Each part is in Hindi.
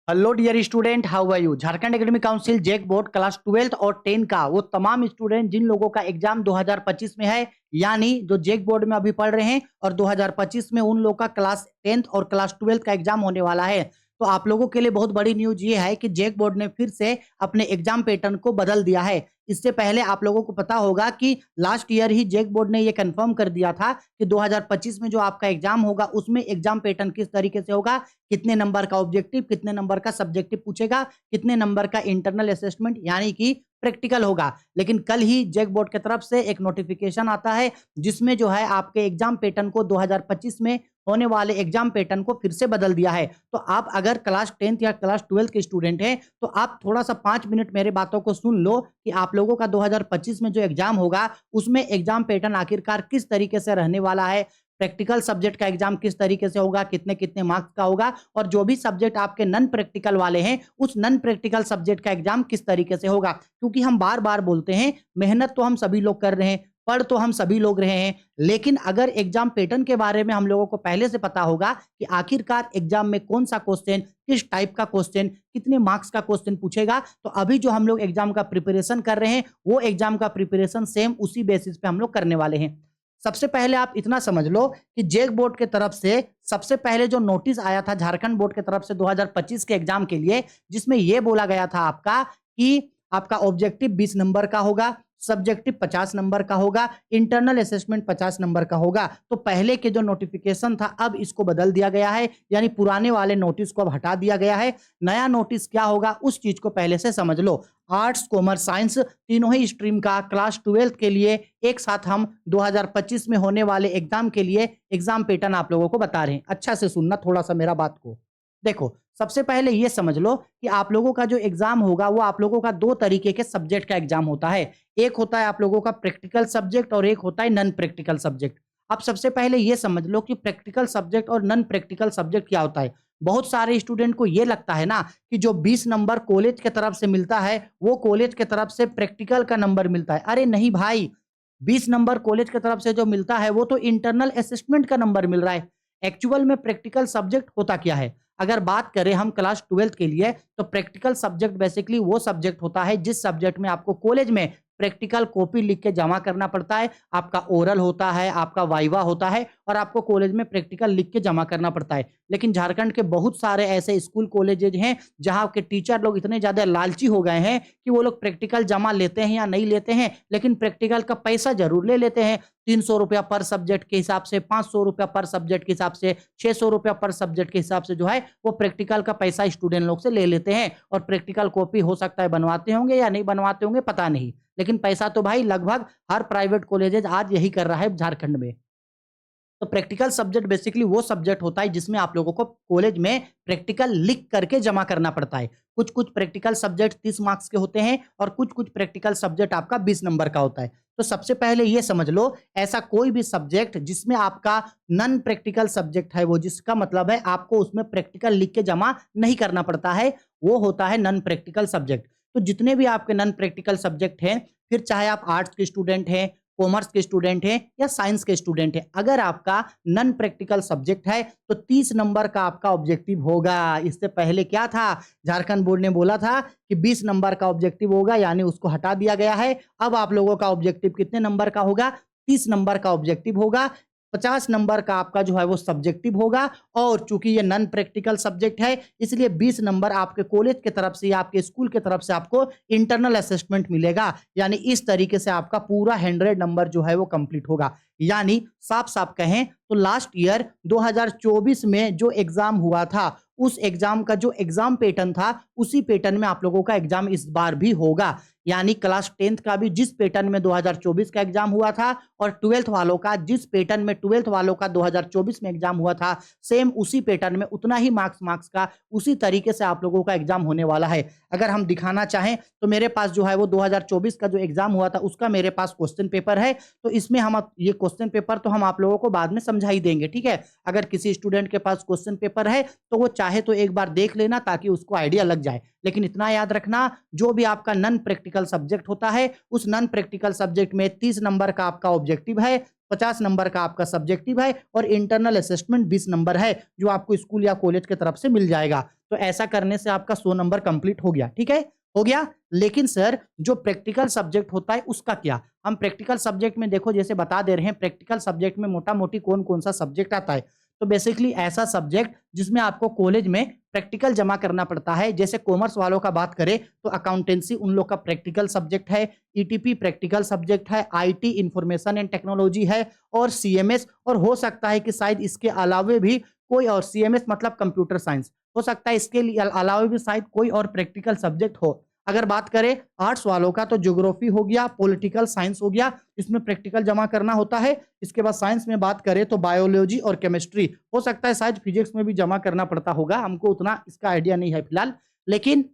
Hello dear student, how are you. Jharkhand academic council JAC board class 12th और 10 का वो तमाम स्टूडेंट जिन लोगों का एग्जाम 2025 में है, यानी जो जेक बोर्ड में अभी पढ़ रहे हैं और 2025 में उन लोगों का क्लास 10th और क्लास 12th का एग्जाम होने वाला है। तो आप लोगों के लिए बहुत बड़ी न्यूज ये है कि जेक बोर्ड ने फिर से अपने एग्जाम पैटर्न को बदल दिया है। इससे पहले आप लोगों को पता होगा कि लास्ट ईयर ही जेक बोर्ड ने ये कंफर्म कर दिया था कि 2025 में जो आपका एग्जाम होगा उसमें एग्जाम पैटर्न किस तरीके से होगा, कितने नंबर का ऑब्जेक्टिव, कितने नंबर का सब्जेक्टिव पूछेगा, कितने नंबर का इंटरनल असेसमेंट यानी कि प्रैक्टिकल होगा। लेकिन कल ही जेक बोर्ड की तरफ से एक नोटिफिकेशन आता है जिसमें जो है आपके एग्जाम पैटर्न को 2025 में होने वाले एग्जाम पैटर्न को फिर से बदल दिया है। तो आप अगर क्लास 10th या क्लास 12th के स्टूडेंट हैं तो आप थोड़ा सा 5 मिनट मेरे बातों को सुन लो कि आप लोगों का 2025 में जो एग्जाम होगा उसमें एग्जाम पैटर्न आखिरकार किस तरीके से रहने वाला है, प्रैक्टिकल सब्जेक्ट का एग्जाम किस तरीके से होगा, कितने कितने मार्क्स का होगा, और जो भी सब्जेक्ट आपके नॉन प्रैक्टिकल वाले हैं उस नॉन प्रैक्टिकल सब्जेक्ट का एग्जाम किस तरीके से होगा। क्योंकि हम बार बार बोलते हैं मेहनत तो हम सभी लोग कर रहे हैं, पढ़ तो हम सभी लोग रहे हैं, लेकिन अगर एग्जाम पैटर्न के बारे में हम लोगों को पहले से पता होगा कि आखिरकार एग्जाम में कौन सा क्वेश्चन, किस टाइप का क्वेश्चन, कितने मार्क्स का क्वेश्चन पूछेगा, तो अभी जो हम लोग एग्जाम का प्रिपरेशन कर रहे हैं वो एग्जाम का प्रिपरेशन सेम उसी बेसिस पे हम लोग करने वाले हैं। सबसे पहले आप इतना समझ लो कि जेक बोर्ड के तरफ से सबसे पहले जो नोटिस आया था झारखंड बोर्ड के तरफ से 2025 के एग्जाम के लिए, जिसमें यह बोला गया था आपका कि आपका ऑब्जेक्टिव 20 नंबर का होगा, सब्जेक्टिव 50 नंबर का होगा, इंटरनल असेसमेंट 50 नंबर का होगा। तो पहले के जो नोटिफिकेशन था अब इसको बदल दिया गया है, यानी पुराने वाले नोटिस को अब हटा दिया गया है। नया नोटिस क्या होगा उस चीज को पहले से समझ लो। आर्ट्स, कॉमर्स, साइंस तीनों ही स्ट्रीम का क्लास 12th के लिए एक साथ हम 2025 में होने वाले एग्जाम के लिए एग्जाम पैटर्न आप लोगों को बता रहे हैं। अच्छा से सुनना थोड़ा सा मेरा बात को। देखो, सबसे पहले ये समझ लो कि आप लोगों का जो एग्जाम होगा वो आप लोगों का दो तरीके के सब्जेक्ट का एग्जाम होता है। एक होता है आप लोगों का प्रैक्टिकल सब्जेक्ट और एक होता है नॉन प्रैक्टिकल सब्जेक्ट। अब सबसे पहले ये समझ लो कि प्रैक्टिकल सब्जेक्ट और नॉन प्रैक्टिकल सब्जेक्ट क्या होता है। बहुत सारे स्टूडेंट को ये लगता है ना कि जो 20 नंबर कॉलेज के तरफ से मिलता है वो कॉलेज के तरफ से प्रैक्टिकल का नंबर मिलता है। अरे नहीं भाई, 20 नंबर कॉलेज की तरफ से जो मिलता है वो तो इंटरनल असेसमेंट का नंबर मिल रहा है। एक्चुअल में प्रैक्टिकल सब्जेक्ट होता क्या है, अगर बात करें हम क्लास 12th के लिए, तो प्रैक्टिकल सब्जेक्ट बेसिकली वो सब्जेक्ट होता है जिस सब्जेक्ट में आपको कॉलेज में प्रैक्टिकल कॉपी लिख के जमा करना पड़ता है। आपका ओरल होता है, आपका वाइवा होता है और आपको कॉलेज में प्रैक्टिकल लिख के जमा करना पड़ता है। लेकिन झारखंड के बहुत सारे ऐसे स्कूल कॉलेजेज हैं जहां के टीचर लोग इतने ज्यादा लालची हो गए हैं कि वो लोग प्रैक्टिकल जमा लेते हैं या नहीं लेते हैं, लेकिन प्रैक्टिकल का पैसा जरूर ले लेते हैं। 300 रुपया पर सब्जेक्ट के हिसाब से, 500 रुपया पर सब्जेक्ट के हिसाब से, 600 रुपया पर सब्जेक्ट के हिसाब से जो है वो प्रैक्टिकल का पैसा स्टूडेंट लोग से ले लेते हैं। और प्रैक्टिकल कॉपी हो सकता है बनवाते होंगे या नहीं बनवाते होंगे पता नहीं, लेकिन पैसा तो भाई लगभग हर प्राइवेट कॉलेजेज आज यही कर रहा है झारखंड में। तो प्रैक्टिकल सब्जेक्ट बेसिकली वो सब्जेक्ट होता है जिसमें आप लोगों को कॉलेज में प्रैक्टिकल लिख करके जमा करना पड़ता है। कुछ कुछ प्रैक्टिकल सब्जेक्ट 30 मार्क्स के होते हैं और कुछ कुछ प्रैक्टिकल सब्जेक्ट आपका 20 नंबर का होता है। तो सबसे पहले ये समझ लो, ऐसा कोई भी सब्जेक्ट जिसमें आपका नॉन प्रैक्टिकल सब्जेक्ट है, वो जिसका मतलब है आपको उसमें प्रैक्टिकल लिख के जमा नहीं करना पड़ता है, वो होता है नॉन प्रैक्टिकल सब्जेक्ट। तो जितने भी आपके नॉन प्रैक्टिकल सब्जेक्ट हैं, फिर चाहे आप आर्ट्स के स्टूडेंट हैं, कॉमर्स के स्टूडेंट हैं या साइंस के स्टूडेंट हैं, अगर आपका नॉन प्रैक्टिकल सब्जेक्ट है तो 30 नंबर का आपका ऑब्जेक्टिव होगा। इससे पहले क्या था, झारखंड बोर्ड ने बोला था कि 20 नंबर का ऑब्जेक्टिव होगा, यानी उसको हटा दिया गया है। अब आप लोगों का ऑब्जेक्टिव कितने नंबर का होगा, 30 नंबर का ऑब्जेक्टिव होगा। 50 नंबर का आपका जो है वो सब्जेक्टिव होगा, और चूंकि ये नॉन प्रैक्टिकल सब्जेक्ट है इसलिए 20 नंबर आपके कॉलेज की तरफ से या आपके स्कूल की तरफ से आपको इंटरनल असेसमेंट मिलेगा। यानी इस तरीके से आपका पूरा 100 नंबर जो है वो कंप्लीट होगा। यानी साफ साफ कहें तो लास्ट ईयर 2024 में जो एग्जाम हुआ था उस एग्जाम का जो एग्जाम पैटर्न था उसी पैटर्न में आप लोगों का एग्जाम इस बार भी होगा। यानी क्लास 10th का भी जिस पैटर्न में 2024 का एग्जाम हुआ था और 12th वालों का जिस पैटर्न में 12th वालों का 2024 में एग्जाम हुआ था, सेम उसी पैटर्न में उतना ही मार्क्स का उसी तरीके से आप लोगों का एग्जाम होने वाला है। अगर हम दिखाना चाहें तो मेरे पास जो है वो 2024 का जो एग्जाम हुआ था उसका मेरे पास क्वेश्चन पेपर है, तो इसमें हम ये क्वेश्चन पेपर तो हम आप लोगों को बाद में समझा ही देंगे, ठीक है। अगर किसी स्टूडेंट के पास क्वेश्चन पेपर है तो वो चाहे तो एक बार देख लेना ताकि उसको आइडिया लग जाए। लेकिन इतना याद रखना, जो भी आपका नॉन प्रैक्टिकल सब्जेक्ट होता है, उस नॉन प्रैक्टिकल सब्जेक्ट में 30 नंबर का आपका ऑब्जेक्टिव है, 50 नंबर का आपका सब्जेक्टिव है और इंटरनल असेसमेंट 20 नंबर है, जो आपको स्कूल या कॉलेज की तरफ से मिल जाएगा। तो ऐसा करने से आपका 100 नंबर कंप्लीट हो गया। ठीक है, हो गया। लेकिन सर, जो प्रैक्टिकल सब्जेक्ट होता है उसका क्या? हम प्रैक्टिकल सब्जेक्ट में देखो, जैसे बता दे रहे हैं, प्रैक्टिकल सब्जेक्ट में मोटा मोटी कौन कौन सा सब्जेक्ट आता है। तो बेसिकली ऐसा सब्जेक्ट जिसमें आपको कॉलेज में प्रैक्टिकल जमा करना पड़ता है। जैसे कॉमर्स वालों का बात करें तो अकाउंटेंसी उन लोग का प्रैक्टिकल सब्जेक्ट है, ईटीपी प्रैक्टिकल सब्जेक्ट है, आईटी इंफॉर्मेशन एंड टेक्नोलॉजी है और सीएमएस, और हो सकता है कि शायद इसके अलावे भी कोई और, सीएमएस मतलब कंप्यूटर साइंस, हो सकता है इसके लिए अलावा भी शायद कोई और प्रैक्टिकल सब्जेक्ट हो। अगर बात करें आर्ट्स वालों का तो ज्योग्राफी हो गया, पॉलिटिकल साइंस हो गया, इसमें प्रैक्टिकल जमा करना होता है। इसके बाद साइंस में बात करें तो बायोलॉजी और केमिस्ट्री, हो सकता है शायद फिजिक्स में भी जमा करना पड़ता होगा, हमको उतना इसका आइडिया नहीं है फिलहाल। लेकिन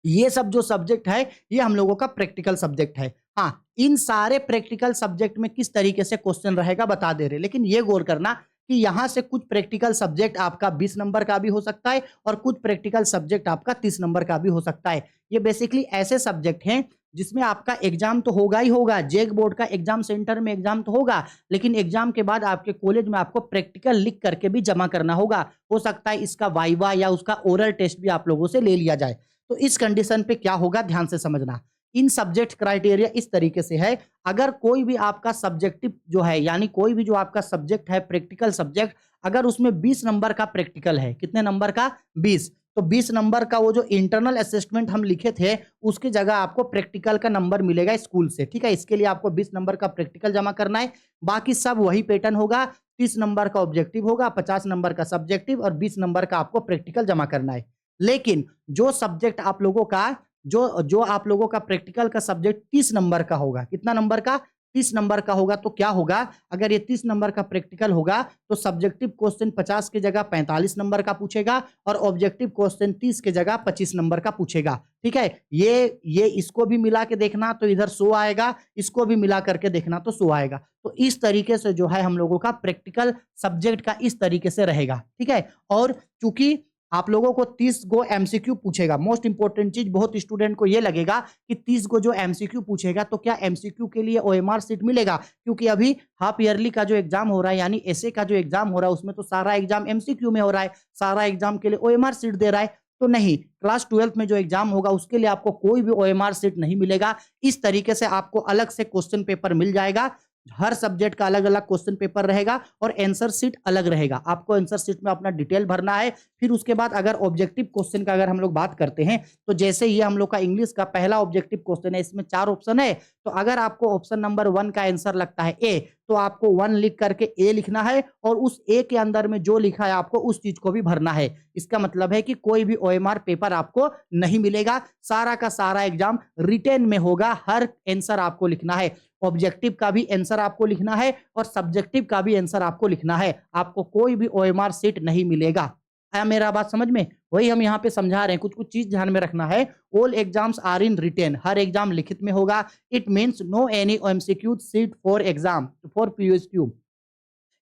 ये सब जो सब्जेक्ट है ये हम लोगों का प्रैक्टिकल सब्जेक्ट है। हाँ, इन सारे प्रैक्टिकल सब्जेक्ट में किस तरीके से क्वेश्चन रहेगा बता दे रहे, लेकिन ये गौर करना कि यहां से कुछ प्रैक्टिकल सब्जेक्ट आपका 20 नंबर का भी हो सकता है और कुछ प्रैक्टिकल सब्जेक्ट आपका 30 नंबर का भी हो सकता है। ये बेसिकली ऐसे सब्जेक्ट हैं जिसमें आपका एग्जाम तो होगा ही होगा, जेक बोर्ड का एग्जाम सेंटर में एग्जाम तो होगा, लेकिन एग्जाम के बाद आपके कॉलेज में आपको प्रैक्टिकल लिख करके भी जमा करना होगा। हो सकता है इसका वाइवा या उसका ओरल टेस्ट भी आप लोगों से ले लिया जाए। तो इस कंडीशन पे क्या होगा, ध्यान से समझना। इन सब्जेक्ट क्राइटेरिया इस तरीके से है, अगर कोई भी आपका सब्जेक्टिव जो है, यानी कोई भी जो आपका सब्जेक्ट है प्रैक्टिकल सब्जेक्ट, अगर उसमें 20 नंबर का प्रैक्टिकल है, कितने नंबर का? 20। तो 20 नंबर का वो जो इंटरनल असेसमेंट हम लिखे थे उसकी जगह आपको प्रैक्टिकल का नंबर मिलेगा स्कूल से। ठीक है, इसके लिए आपको 20 नंबर का प्रैक्टिकल जमा करना है। बाकी सब वही पैटर्न होगा, 30 नंबर का ऑब्जेक्टिव होगा, 50 नंबर का सब्जेक्टिव और 20 नंबर का आपको प्रैक्टिकल जमा करना है। लेकिन जो सब्जेक्ट आप लोगों का, जो जो आप लोगों का प्रैक्टिकल का सब्जेक्ट 30 नंबर का होगा, कितना नंबर का? 30 नंबर का होगा, तो क्या होगा, अगर ये 30 नंबर का प्रैक्टिकल होगा तो सब्जेक्टिव क्वेश्चन 50 की जगह 45 नंबर का पूछेगा और ऑब्जेक्टिव क्वेश्चन 30 की जगह 25 नंबर का पूछेगा। ठीक है, ये इसको भी मिला के देखना तो इधर 100 आएगा, इसको भी मिला करके देखना तो 100 आएगा। तो इस तरीके से जो है हम लोगों का प्रैक्टिकल सब्जेक्ट का इस तरीके से रहेगा। ठीक है, और चूंकि आप लोगों को 30 गो एमसीक्यू पूछेगा, मोस्ट इंपॉर्टेंट चीज, बहुत स्टूडेंट को यह लगेगा कि 30 गो जो एमसीक्यू पूछेगा तो क्या एमसीक्यू के लिए ओएमआर सीट मिलेगा, क्योंकि अभी हाफ ईयरली का जो एग्जाम हो रहा है, यानी एसए का जो एग्जाम हो रहा है, उसमें तो सारा एग्जाम एमसीक्यू में हो रहा है, सारा एग्जाम के लिए ओएमआर सीट दे रहा है। तो नहीं, क्लास 12th में जो एग्जाम होगा उसके लिए आपको कोई भी ओएमआर सीट नहीं मिलेगा। इस तरीके से आपको अलग से क्वेश्चन पेपर मिल जाएगा, हर सब्जेक्ट का अलग अलग क्वेश्चन पेपर रहेगा और आंसर शीट अलग रहेगा। आपको आंसर शीट में अपना डिटेल भरना है। फिर उसके बाद अगर ऑब्जेक्टिव क्वेश्चन का अगर हम लोग बात करते हैं तो जैसे ये हम लोग का इंग्लिश का पहला ऑब्जेक्टिव क्वेश्चन है, इसमें 4 ऑप्शन है, तो अगर आपको ऑप्शन नंबर 1 का आंसर लगता है ए, तो आपको 1 लिख करके ए लिखना है और उस ए के अंदर में जो लिखा है आपको उस चीज को भी भरना है। इसका मतलब है कि कोई भी ओएमआर पेपर आपको नहीं मिलेगा, सारा का सारा एग्जाम रिटेन में होगा, हर आंसर आपको लिखना है। ऑब्जेक्टिव का भी आंसर आपको लिखना है और सब्जेक्टिव का भी आंसर आपको लिखना है। आपको कोई भी ओएमआर सीट नहीं मिलेगा। आया मेरा बात समझ में? वही हम यहाँ पे समझा रहे हैं, कुछ कुछ चीज ध्यान में रखना है। All exams are in written, हर एग्जाम लिखित में होगा। It means no any MCQ seat for exam for PSQ,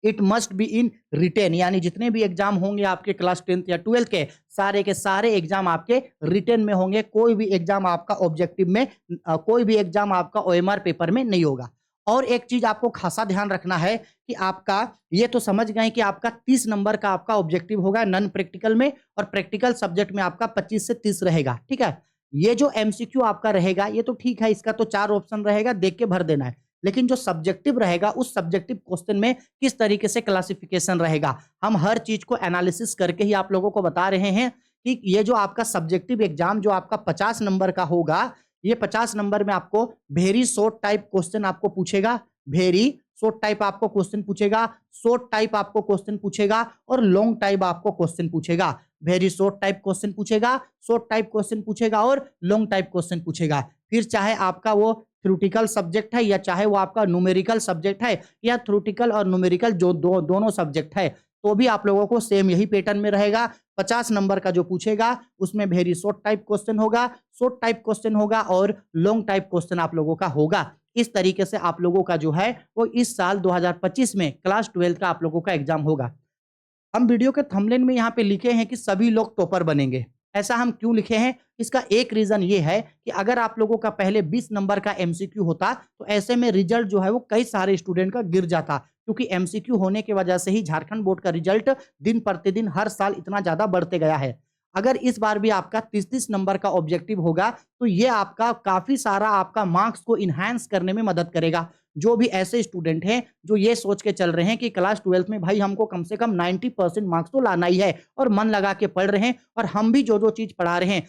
it must be in written, यानी जितने भी एग्जाम होंगे आपके क्लास 10th या 12th के सारे एग्जाम आपके रिटेन में होंगे। कोई भी एग्जाम आपका ऑब्जेक्टिव में, कोई भी एग्जाम आपका ओएमआर पेपर में नहीं होगा। और एक चीज आपको खासा ध्यान रखना है कि आपका, ये तो समझ गए कि आपका 30 नंबर का आपका ऑब्जेक्टिव होगा नॉन प्रैक्टिकल में और प्रैक्टिकल सब्जेक्ट में आपका 25 से 30 रहेगा। ठीक है, ये जो एमसीक्यू आपका रहेगा ये तो ठीक है, इसका तो 4 ऑप्शन रहेगा, देख के भर देना है। लेकिन जो सब्जेक्टिव रहेगा उस सब्जेक्टिव क्वेश्चन में किस तरीके से क्लासिफिकेशन रहेगा, हम हर चीज को एनालिसिस करके ही आप लोगों को बता रहे हैं कि ये जो आपका सब्जेक्टिव एग्जाम जो आपका 50 नंबर का होगा, ये 50 नंबर में आपको वेरी शॉर्ट टाइप क्वेश्चन आपको पूछेगा, वेरी शॉर्ट टाइप आपको क्वेश्चन पूछेगा, शॉर्ट टाइप आपको क्वेश्चन पूछेगा और लॉन्ग टाइप आपको क्वेश्चन पूछेगा। वेरी शॉर्ट टाइप क्वेश्चन पूछेगा, शॉर्ट टाइप क्वेश्चन पूछेगा और लॉन्ग टाइप क्वेश्चन पूछेगा। फिर चाहे आपका वो थ्योरेटिकल सब्जेक्ट है या चाहे वो आपका न्यूमेरिकल सब्जेक्ट है या थ्योरेटिकल और न्यूमेरिकल जो दोनों सब्जेक्ट है, तो भी आप लोगों को सेम यही पैटर्न में रहेगा। 50 नंबर का जो पूछेगा उसमें वेरी शॉर्ट टाइप क्वेश्चन होगा, शॉर्ट टाइप क्वेश्चन होगा और लॉन्ग टाइप क्वेश्चन आप लोगों का होगा। इस तरीके से आप लोगों का जो है वो इस साल 2025 में क्लास 12 का आप लोगों का एग्जाम होगा। हम वीडियो के थंबनेल में यहाँ पे लिखे हैं कि सभी लोग टॉपर बनेंगे। ऐसा हम क्यों लिखे हैं? इसका एक रीज़न ये है कि अगर आप लोगों का पहले 20 नंबर का एमसीक्यू होता, तो ऐसे में रिज़ल्ट जो है वो कई सारे स्टूडेंट का गिर जाता। क्योंकि एमसीक्यू होने की वजह से ही झारखंड बोर्ड का रिज़ल्ट दिन प्रतिदिन हर साल इतना ज़्यादा बढ़ते गया है। अगर इस बार भी आपका 30-30 नंबर का ऑब्जेक्टिव होगा, तो ये आपका काफ़ी सारा आपका मार्क्स को एनहांस करने में मदद करेगा। जो भी ऐसे स्टूडेंट हैं, जो ये सोच के चल रहे हैं कि क्लास 12th में भाई हमको कम से कम 90% मार्क्स तो लाना ही है और मन लगा के पढ़ रहे हैं और हम भी जो-जो चीज़ पढ़ा रहे हैं,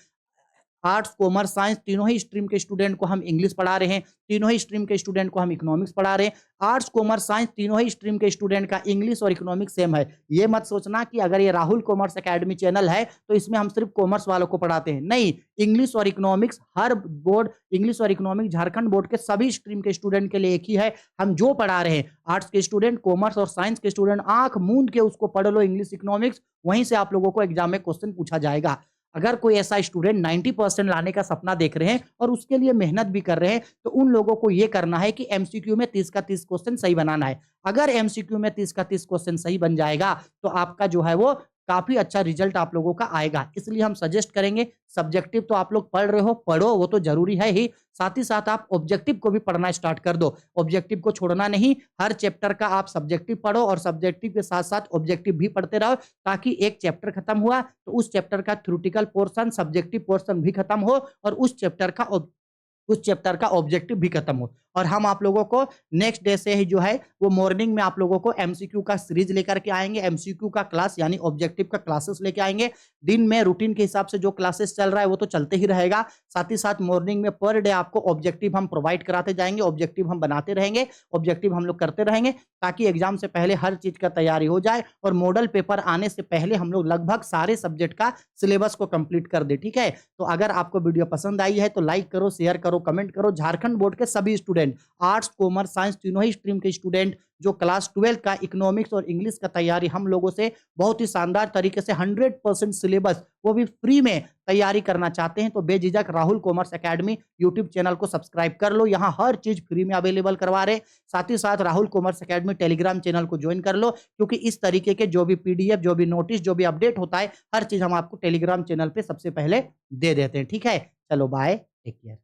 आर्ट्स, कॉमर्स, साइंस तीनों ही स्ट्रीम के स्टूडेंट को हम इंग्लिश पढ़ा रहे हैं, तीनों ही स्ट्रीम के स्टूडेंट को हम इकोनॉमिक्स पढ़ा रहे हैं। आर्ट्स, कॉमर्स, साइंस तीनों ही स्ट्रीम के स्टूडेंट का इंग्लिश और इकोनॉमिक्स सेम है। ये मत सोचना कि अगर ये राहुल कॉमर्स अकेडमी चैनल है, तो इसमें हम सिर्फ कॉमर्स वालों को पढ़ाते हैं। नहीं, इंग्लिश और इकोनॉमिक्स हर बोर्ड इंग्लिश और इकोनॉमिक्स झारखंड बोर्ड के सभी स्ट्रीम के स्टूडेंट के लिए एक ही है। हम जो पढ़ा रहे हैं, आर्ट्स के स्टूडेंट, कॉमर्स और साइंस के स्टूडेंट आँख मूंद के उसको पढ़ लो इंग्लिश, इकोनॉमिक्स, वहीं से आप लोगों को एग्जाम में क्वेश्चन पूछा जाएगा। अगर कोई ऐसा स्टूडेंट 90% लाने का सपना देख रहे हैं और उसके लिए मेहनत भी कर रहे हैं, तो उन लोगों को ये करना है कि एमसीक्यू में 30 का 30 क्वेश्चन सही बनाना है। अगर एमसीक्यू में 30 का 30 क्वेश्चन सही बन जाएगा, तो आपका जो है वो काफ़ी अच्छा रिजल्ट आप लोगों का आएगा। इसलिए हम सजेस्ट करेंगे, सब्जेक्टिव तो आप लोग पढ़ रहे हो, पढ़ो, वो तो ज़रूरी है ही, साथ ही साथ आप ऑब्जेक्टिव को भी पढ़ना स्टार्ट कर दो। ऑब्जेक्टिव को छोड़ना नहीं, हर चैप्टर का आप सब्जेक्टिव पढ़ो और सब्जेक्टिव के साथ-साथ ऑब्जेक्टिव भी पढ़ते रहो, ताकि एक चैप्टर खत्म हुआ, तो उस चैप्टर का थ्योरेटिकल पोर्शन, सब्जेक्टिव पोर्शन भी खत्म हो और उस चैप्टर का ऑब्जेक्टिव भी खत्म हो। और हम आप लोगों को नेक्स्ट डे से ही जो है वो मॉर्निंग में आप लोगों को एमसीक्यू का सीरीज लेकर के आएँगे, एमसीक्यू का क्लास यानी ऑब्जेक्टिव का क्लासेस लेके आएँगे। दिन में रूटीन के हिसाब से जो क्लासेस चल रहा है वो तो चलते ही रहेगा। साथ ही साथ मॉर्निंग में पर डे आपको ऑब्जेक्टिव हम प्रोवाइड कराते जाएँगे, ऑब्जेक्टिव हम बनाते रहेंगे, ऑब्जेक्टिव हम लोग करते रहेंगे, ताकि एग्ज़ाम से पहले हर चीज़ का तैयारी हो जाए और मॉडल पेपर आने से पहले हम लोग लगभग सारे सब्जेक्ट का सिलेबस को कंप्लीट कर दें, ठीक है? तो अगर आपको वीडियो पसंद आई है तो लाइक करो, शेयर करो, कमेंट करो। झारखंड बोर्ड के सभी स्टूडेंट, आर्ट्स, कॉमर्स, साइंस तीनों ही स्ट्रीम के स्टूडेंट जो क्लास 12 का इकोनॉमिक्स और इंग्लिश का तैयारी हम लोगों से बहुत ही शानदार तरीके से 100% सिलेबस वो भी फ्री में तैयारी करना चाहते हैं, तो बेझिझक Rahul commerce academy YouTube channel को सब्सक्राइब कर लो। यहाँ हर चीज़ फ्री में अवेलेबल करवा रहे। साथ ही साथ Rahul commerce academy Telegram channel को ज्वाइन कर लो, क्योंकि इस तरीके के जो भी पीडीएफ, जो भी नोटिस, जो भी अपडेट होता है, हर चीज़ हम आपको टेलीग्राम चैनल पे सबसे पहले दे देते हैं, ठीक है? चलो बाय, टेक केयर।